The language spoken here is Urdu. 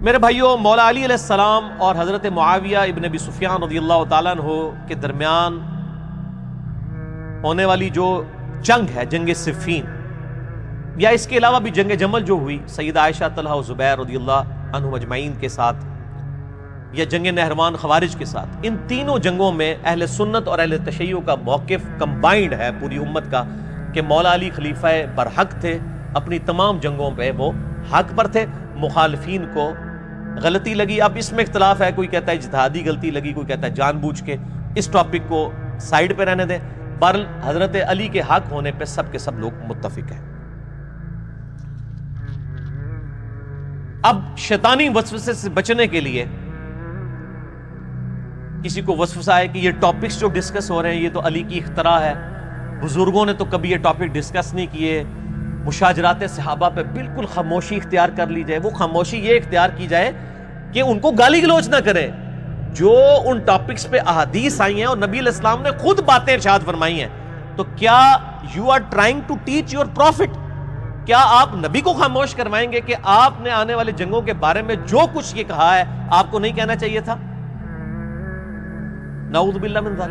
میرے بھائیوں، مولا علی علیہ السلام اور حضرت معاویہ ابن ابی سفیان رضی اللہ تعالیٰ عنہ کے درمیان ہونے والی جو جنگ ہے، جنگ صفین، یا اس کے علاوہ بھی جنگ جمل جو ہوئی سیدہ عائشہ، طلحہ و زبیر رضی اللہ عنہم اجمعین کے ساتھ، یا جنگ نہروان خوارج کے ساتھ، ان تینوں جنگوں میں اہل سنت اور اہل تشیع کا موقف کمبائنڈ ہے پوری امت کا کہ مولا علی خلیفہ برحق تھے، اپنی تمام جنگوں پہ وہ حق پر تھے، مخالفین کو غلطی لگی۔ اب اس میں اختلاف ہے، کوئی کہتا ہے اجتہادی غلطی لگی، کوئی کہتا ہے جان بوجھ کے، اس ٹاپک کو سائیڈ پہ رہنے دیں۔ بہرحال حضرت علی کے حق ہونے پہ سب کے سب لوگ متفق ہیں۔ اب شیطانی وسوسے سے بچنے کے لیے کسی کو وسوسہ ہے کہ یہ ٹاپکس جو ڈسکس ہو رہے ہیں یہ تو علی کی اختراع ہے، بزرگوں نے تو کبھی یہ ٹاپک ڈسکس نہیں کیے، مشاجرات صحابہ پہ بالکل خاموشی اختیار کر لی جائے۔ وہ خاموشی یہ اختیار کی جائے کہ ان کو گالی گلوچ نہ کریں، جو ان ٹاپکس پہ احادیث آئی ہیں اور نبی علیہ السلام نے خود باتیں ارشاد فرمائی ہیں، تو کیا you are trying to teach your prophet? کیا آپ نبی کو خاموش کروائیں گے کہ آپ نے آنے والے جنگوں کے بارے میں جو کچھ یہ کہا ہے آپ کو نہیں کہنا چاہیے تھا؟ نعوذ باللہ من ذالک۔